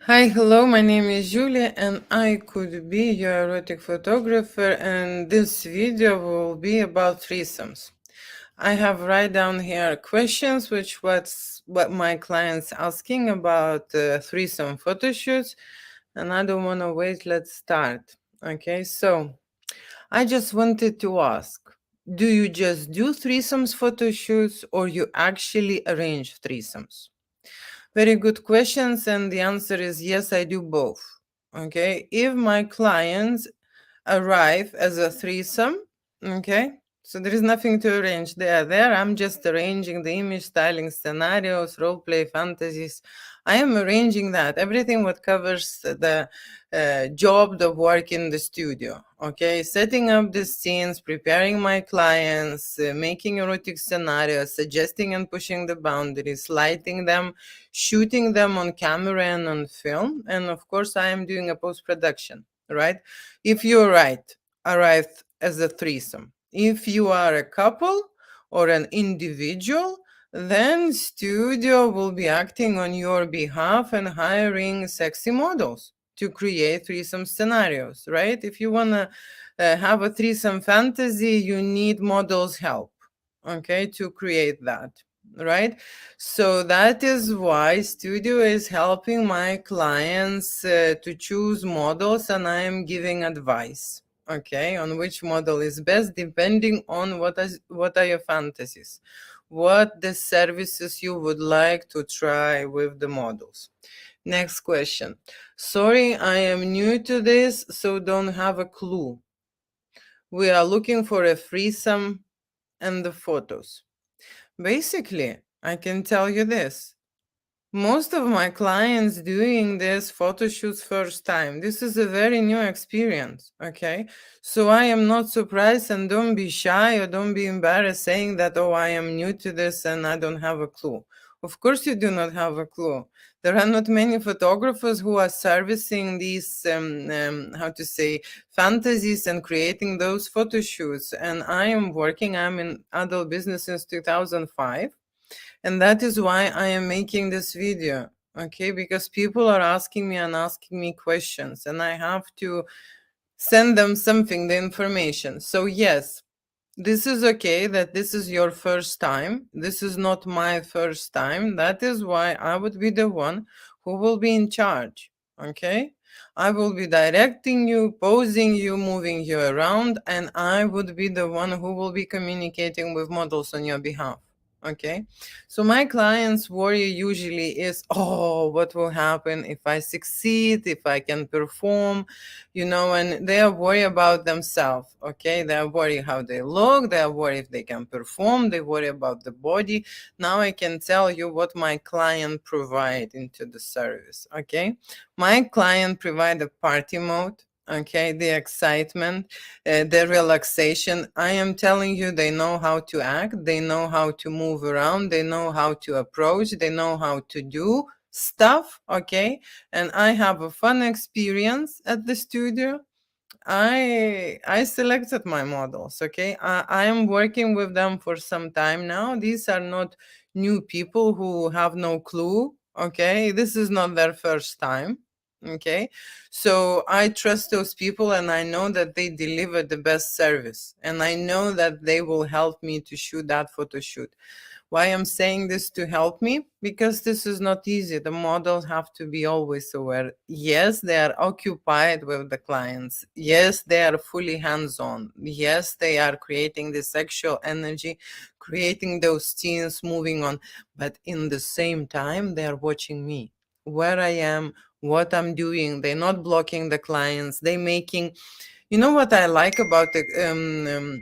Hi, hello, my name is Julia and I could be your erotic photographer, and this video will be about threesomes. I have write down here questions which what my clients asking about threesome photo shoots, and I don't want to wait, let's start. Okay, so I just wanted to ask, do you just do threesomes photo shoots or you actually arrange threesomes? Very good questions, and the answer is yes, I do both. Okay, if my clients arrive as a threesome, okay, so there is nothing to arrange. They are there. I'm just arranging the image, styling scenarios, role play, fantasies. I am arranging that everything what covers the job, the work in the studio. Okay, setting up the scenes, preparing my clients, making erotic scenarios, suggesting and pushing the boundaries, lighting them, shooting them on camera and on film, and of course, I am doing a post production. Right? If you arrive as a threesome, if you are a couple or an individual, then studio will be acting on your behalf and hiring sexy models to create threesome scenarios, right? If you want to have a threesome fantasy, you need models help, okay, to create that, right? So that is why studio is helping my clients to choose models, and I am giving advice, okay, on which model is best depending on what are your fantasies, what the services you would like to try with the models. Next question. Sorry, I am new to this, so don't have a clue. We are looking for a threesome and the photos. Basically, I can tell you this. Most of my clients doing this photo shoots first time. This is a very new experience, okay? So I am not surprised, and don't be shy or don't be embarrassed saying that, oh, I am new to this and I don't have a clue. Of course you do not have a clue. There are not many photographers who are servicing these, how to say, fantasies and creating those photo shoots. And I'm in adult business since 2005, and that is why I am making this video, okay? Because people are asking me questions, and I have to send them something, the information. So, yes, this is okay that this is your first time. This is not my first time. That is why I would be the one who will be in charge, okay? I will be directing you, posing you, moving you around, and I would be the one who will be communicating with models on your behalf. Okay, so my clients' worry usually is, oh, what will happen if I succeed, if I can perform, and they are worried about themselves. Okay, they are worried how they look, they are worried if they can perform, they worry about the body. Now I can tell you what my client provide into the service. Okay, my client provide a party mode, okay, the excitement, the relaxation. I am telling you, they know how to act, they know how to move around, they know how to approach, they know how to do stuff, okay? And I have a fun experience at the studio. I selected my models, okay? I am working with them for some time now. These are not new people who have no clue, okay? This is not their first time, okay? So I trust those people, and I know that they deliver the best service, and I know that they will help me to shoot that photo shoot. Why I'm saying this to help me? Because this is not easy. The models have to be always aware. Yes, they are occupied with the clients. Yes, they are fully hands-on. Yes, they are creating the sexual energy, creating those scenes, moving on. But in the same time, they are watching me, where I am, what I'm doing. They're not blocking the clients. They making, what I like about the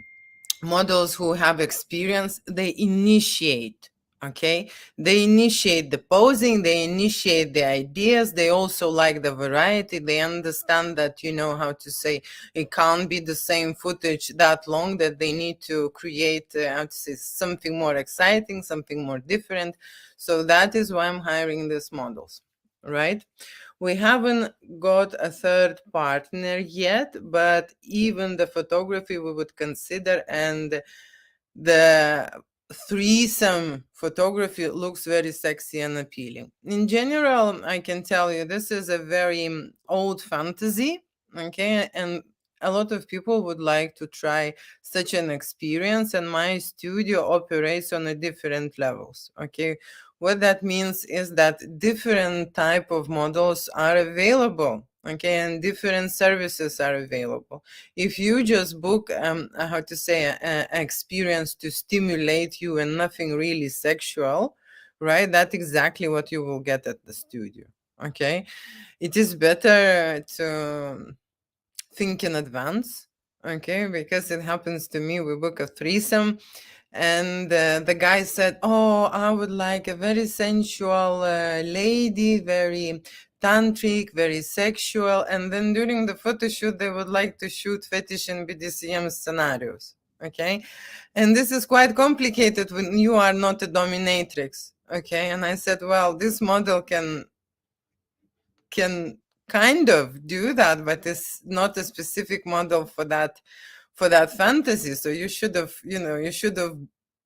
models who have experience, they initiate, okay, they initiate the posing, they initiate the ideas, they also like the variety, they understand that, how to say, it can't be the same footage that long, that they need to create how to say, something more exciting, something more different. So that is why I'm hiring these models, right? We haven't got a third partner yet, but even the photography we would consider, and the threesome photography looks very sexy and appealing. In general, I can tell you this is a very old fantasy, okay? And a lot of people would like to try such an experience, and my studio operates on a different levels, okay? What that means is that different type of models are available, okay, and different services are available. If you just book how to say a experience to stimulate you and nothing really sexual, right, that's exactly what you will get at the studio, okay. It is better to think in advance, okay, because it happens to me. We book a threesome, and the guy said, "Oh, I would like a very sensual lady, very tantric, very sexual." And then during the photo shoot, they would like to shoot fetish and BDSM scenarios. Okay, and this is quite complicated when you are not a dominatrix. Okay, and I said, "Well, this model can kind of do that, but it's not a specific model for that fantasy. So you should have, you should have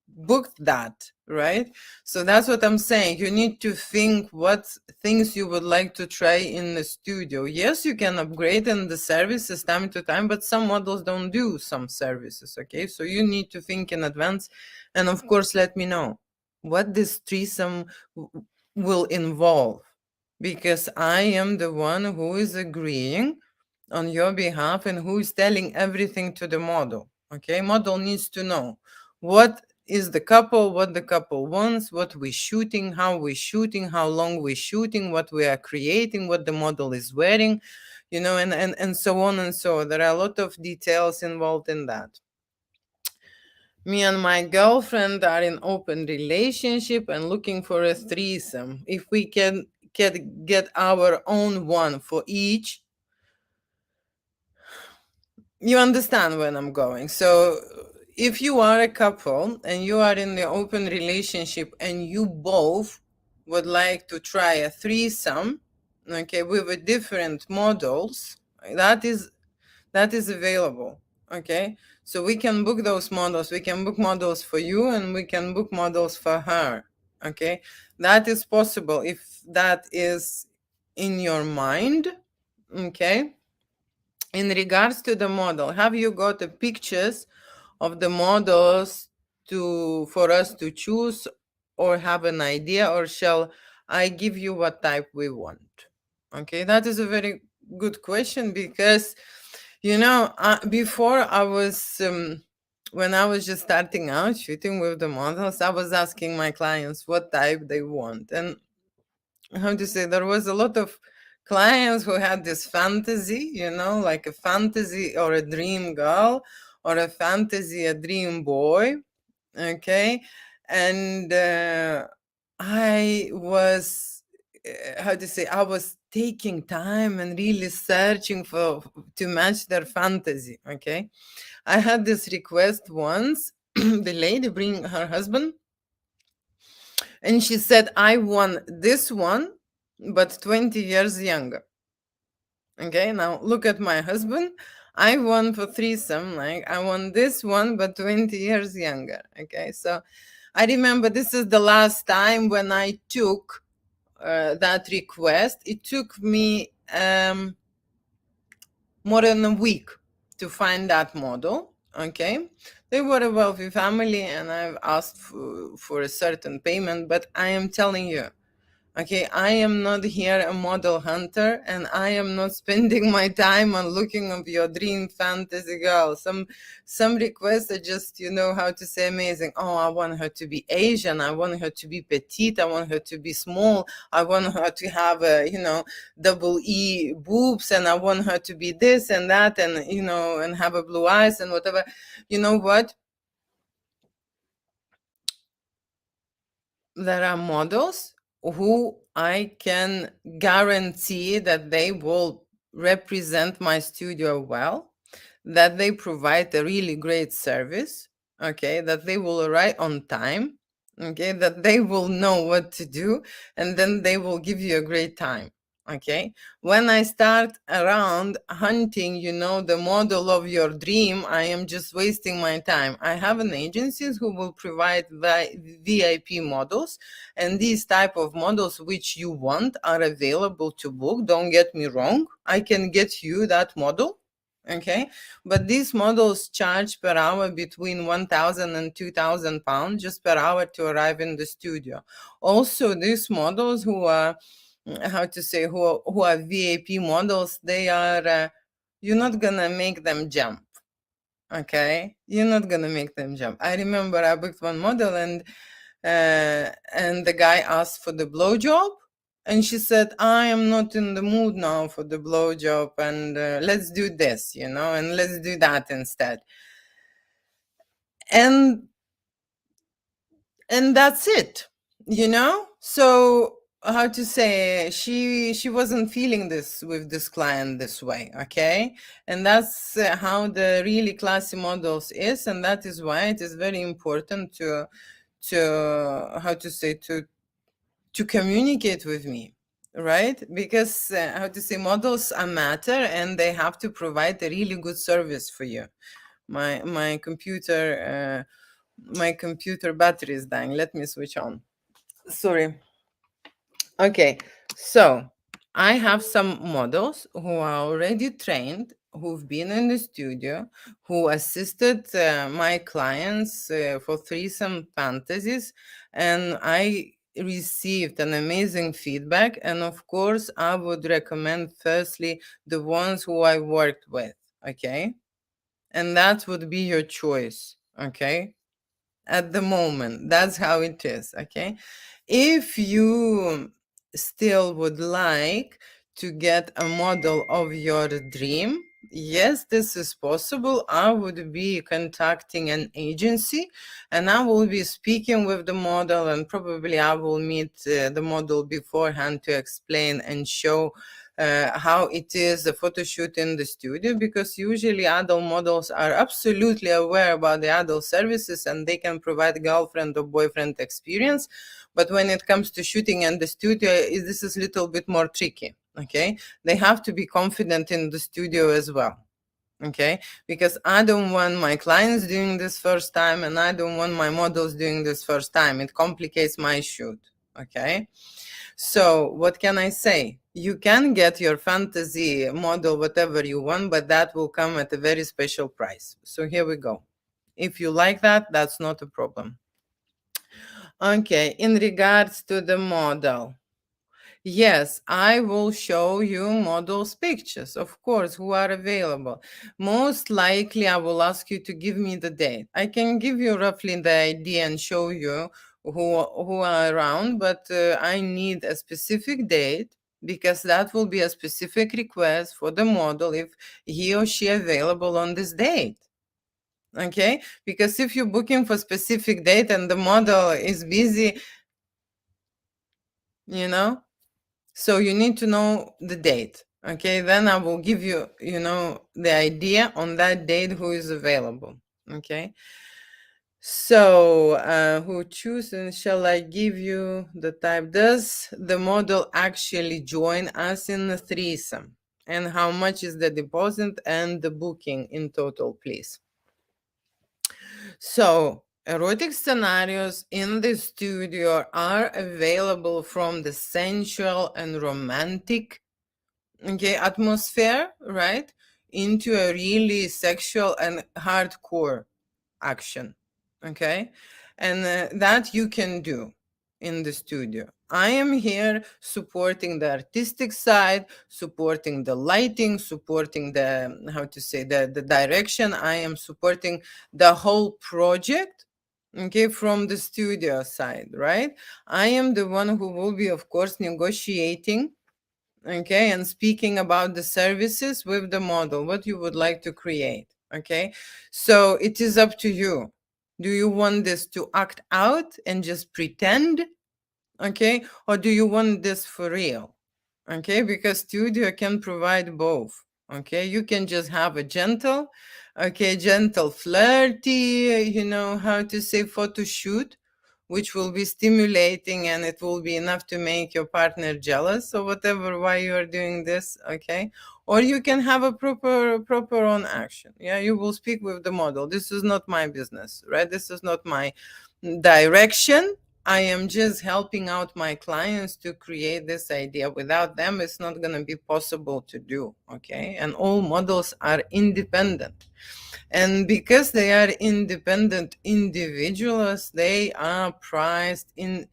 booked that, right?" So that's what I'm saying. You need to think what things you would like to try in the studio. Yes, you can upgrade in the services time to time, but some models don't do some services, okay? So you need to think in advance, and of course let me know what this threesome will involve, because I am the one who is agreeing on your behalf and who is telling everything to the model. Okay, model needs to know what is the couple, what the couple wants, what we're shooting, how long we're shooting, what we are creating, what the model is wearing, and so on and so on. There are a lot of details involved in that. Me and my girlfriend are in open relationship and looking for a threesome. If we can get our own one for each, you understand where I'm going. So if you are a couple and you are in the open relationship and you both would like to try a threesome, okay, with a different models, that is available, okay. So we can book those models. We can book models for you and we can book models for her, okay. That is possible if that is in your mind, okay. In regards to the model, have you got the pictures of the models for us to choose, or have an idea, or shall I give you what type we want? Okay, that is a very good question, because before I was when I was just starting out shooting with the models, I was asking my clients what type they want. And how to say, there was a lot of clients who had this fantasy, like a fantasy or a dream girl, or a fantasy, a dream boy, okay. And I was how to say, I was taking time and really searching for to match their fantasy, okay. I had this request once. The lady bring her husband, and she said, "I want this one, but 20 years younger." Okay, now look at my husband. I want for threesome, like I want this one, but 20 years younger. Okay, so I remember this is the last time when I took that request. It took me more than a week to find that model. Okay, they were a wealthy family, and I've asked for a certain payment, but I am telling you, okay, I am not here a model hunter, and I am not spending my time on looking of your dream fantasy girl. Some requests are just, how to say, amazing. Oh, I want her to be Asian. I want her to be petite. I want her to be small. I want her to have double E boobs, and I want her to be this and that, and and have a blue eyes and whatever. You know what? There are models who I can guarantee that they will represent my studio well, that they provide a really great service, okay, that they will arrive on time, okay, that they will know what to do, and then they will give you a great time. Okay, when I start around hunting, the model of your dream, I am just wasting my time. I have an agencies who will provide VIP models, and these type of models which you want are available to book. Don't get me wrong, I can get you that model. Okay, but these models charge per hour between 1,000 and 2,000 pounds just per hour to arrive in the studio. Also, these models who are how to say who are VAP models, they are you're not gonna make them jump. Okay, you're not gonna make them jump. I remember I booked one model, and the guy asked for the blowjob, and she said, "I am not in the mood now for the blowjob, and let's do this, and let's do that instead." And that's it, so how to say, she wasn't feeling this with this client this way. Okay, and that's how the really classy models is, and that is why it is very important to how to say, to communicate with me, right? Because how to say, models are matter, and they have to provide a really good service for you. My computer battery is dying. Let me switch on. Sorry. Okay, so I have some models who are already trained, who've been in the studio, who assisted my clients for threesome fantasies, and I received an amazing feedback. And of course, I would recommend firstly the ones who I worked with. Okay, and that would be your choice. Okay, at the moment, that's how it is. Okay, if you still would like to get a model of your dream, yes, this is possible. I would be contacting an agency, and I will be speaking with the model, and probably I will meet the model beforehand to explain and show how it is a photo shoot in the studio, because usually adult models are absolutely aware about the adult services, and they can provide girlfriend or boyfriend experience. But when it comes to shooting in the studio, this is a little bit more tricky. Okay, they have to be confident in the studio as well. Okay, because I don't want my clients doing this first time, and I don't want my models doing this first time. It complicates my shoot. Okay, so what can I say? You can get your fantasy model whatever you want, but that will come at a very special price. So here we go. If you like that, that's not a problem. Okay, in regards to the model, yes, I will show you models pictures, of course, who are available. Most likely, I will ask you to give me the date. I can give you roughly the idea and show you who are around, but I need a specific date, because that will be a specific request for the model if he or she available on this date. Okay, because if you're booking for specific date and the model is busy, so you need to know the date. Okay, then I will give you, the idea on that date who is available. Okay, so who choose, and shall I give you the type? Does the model actually join us in the threesome? And how much is the deposit and the booking in total, please? So, erotic scenarios in the studio are available from the sensual and romantic, okay, atmosphere, right, into a really sexual and hardcore action. Okay, and that you can do in the studio. I am here supporting the artistic side, supporting the lighting, supporting the, how to say, the direction. I am supporting the whole project, okay, from the studio side, right? I am the one who will be, of course, negotiating, okay, and speaking about the services with the model, what you would like to create. Okay, so it is up to you. Do you want this to act out and just pretend, okay, or do you want this for real? Okay, because studio can provide both. Okay, you can just have a gentle, okay, gentle flirty, how to say, photo shoot which will be stimulating, and it will be enough to make your partner jealous or whatever, why you are doing this, okay? Or you can have a proper on action. Yeah, you will speak with the model. This is not my business, right? This is not my direction. I am just helping out my clients to create this idea. Without them, it's not going to be possible to do, okay? And all models are independent. And because they are independent individuals, they are priced in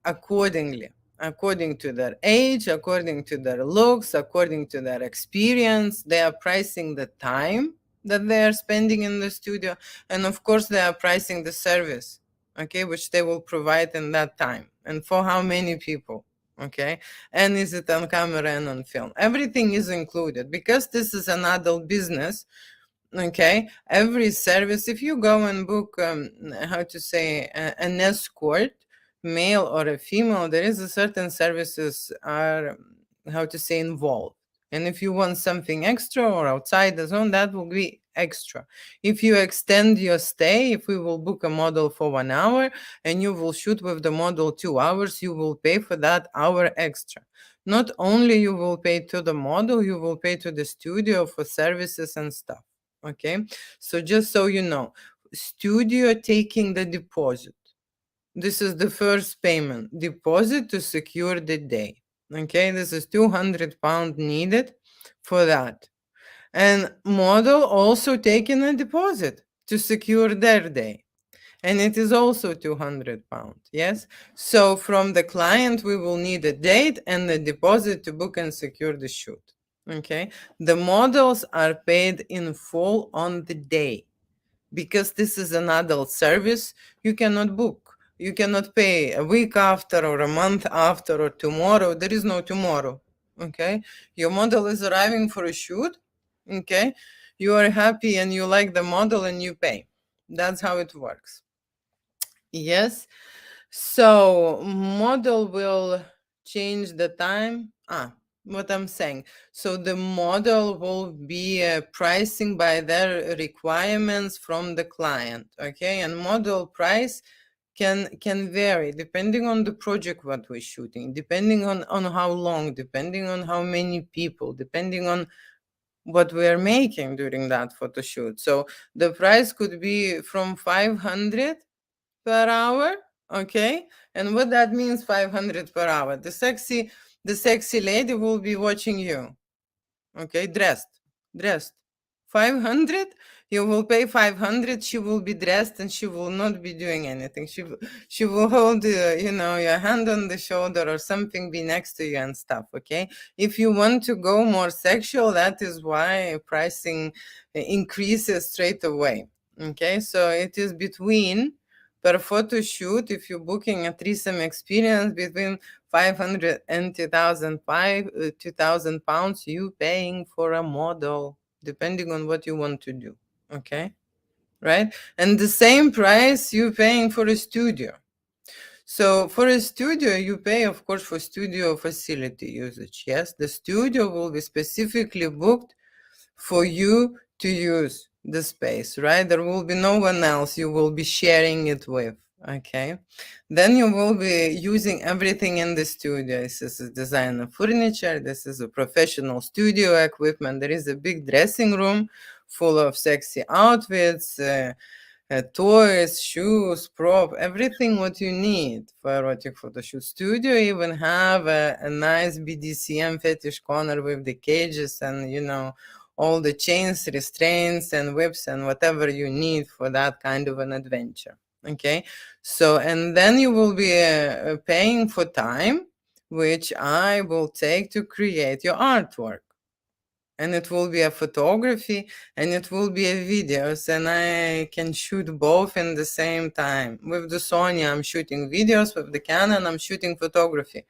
accordingly, according to their age, according to their looks, according to their experience. They are pricing the time that they are spending in the studio, and of course they are pricing the service, okay, which they will provide in that time, and for how many people, okay, and is it on camera and on film. Everything is included because this is an adult business. Okay, every service, if you go and book, how to say, an escort, male or a female, there is a certain services are, how to say, involved. And if you want something extra or outside the zone, that will be extra. If you extend your stay, if we will book a model for 1 hour and you will shoot with the model 2 hours, you will pay for that hour extra. Not only you will pay to the model, you will pay to the studio for services and stuff. Okay, so just so you know, studio taking the deposit. This is the first payment, deposit to secure the day. Okay, this is £200 needed for that. And model also taking a deposit to secure their day. And it is also £200. Yes. So from the client, we will need a date and a deposit to book and secure the shoot. Okay, the models are paid in full on the day. Because this is an adult service, you cannot book. You cannot pay a week after or a month after or tomorrow. There is no tomorrow. Okay, your model is arriving for a shoot. Okay, you are happy and you like the model and you pay. That's how it works. Yes. So model will change the time. What I'm saying. So the model will be pricing by their requirements from the client. Okay, and model price can vary depending on the project what we're shooting, depending on how long, depending on how many people, depending on what we are making during that photo shoot. So the price could be from 500 per hour. Okay, and what that means, 500 per hour, the sexy lady will be watching you, okay, dressed 500, you will pay 500, she will be dressed and she will not be doing anything. She will hold your hand on the shoulder or something, be next to you and stuff. Okay, if you want to go more sexual, that is why pricing increases straight away. Okay, so it is between, per photo shoot, if you're booking a threesome experience, between 500 and 2,000 pounds you paying for a model, depending on what you want to do. Okay, right? And the same price you paying for a studio. So for a studio, you pay, of course, for studio facility usage. Yes, the studio will be specifically booked for you to use the space, right? There will be no one else you will be sharing it with. Okay, then you will be using everything in the studio. This is designer furniture, this is a professional studio equipment, there is a big dressing room full of sexy outfits, toys, shoes, prop, everything what you need for erotic photo shoot. Studio even have a nice BDSM fetish corner with the cages and all the chains, restraints and whips and whatever you need for that kind of an adventure. Okay, so and then you will be paying for time, which I will take to create your artwork. And it will be a photography and it will be a videos, and I can shoot both in the same time. With the Sony, I'm shooting videos, with the Canon, I'm shooting photography,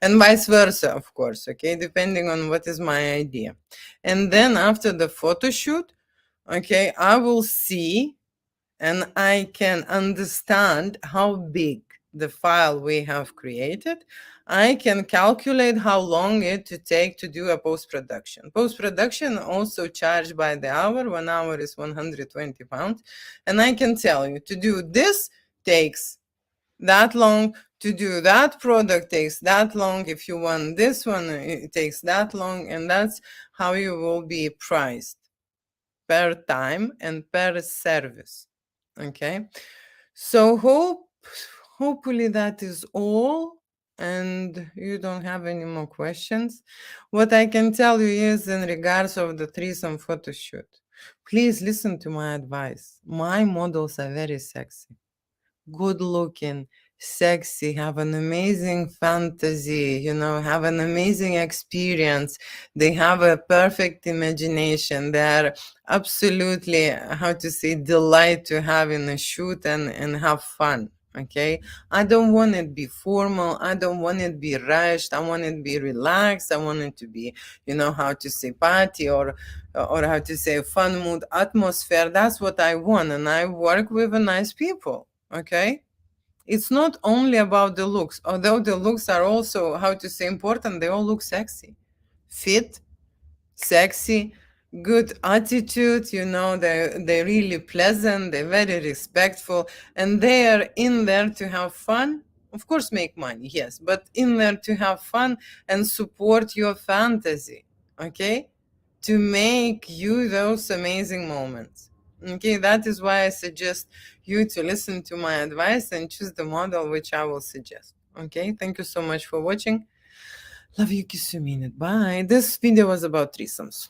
and vice versa, of course, okay, depending on what is my idea. And then after the photo shoot, okay, I will see and I can understand how big the file we have created. I can calculate how long it to take to do a post-production. Post-production also charged by the hour. 1 hour is £120. And I can tell you to do this takes that long. To do that product takes that long. If you want this one, it takes that long. And that's how you will be priced, per time and per service. Okay. So hopefully that is all, and you don't have any more questions. What I can tell you is, in regards of the threesome photo shoot, please listen to my advice. My models are very sexy, good looking, sexy, have an amazing fantasy, have an amazing experience. They have a perfect imagination. They are absolutely, how to say, delight to have in a shoot and have fun. Okay, I don't want it to be formal. I don't want it to be rushed. I want it to be relaxed. I want it to be, how to say, party, or how to say, fun mood atmosphere. That's what I want, and I work with nice people. Okay, it's not only about the looks, although the looks are also, how to say, important. They all look sexy, fit, sexy, good attitude. They're really pleasant, they're very respectful, and they are in there to have fun. Of course, make money, yes, but in there to have fun and support your fantasy. Okay, to make you those amazing moments. Okay, that is why I suggest you to listen to my advice and choose the model which I will suggest. Okay, thank you so much for watching. Love you, kiss you, mean it. Bye. This video was about threesomes.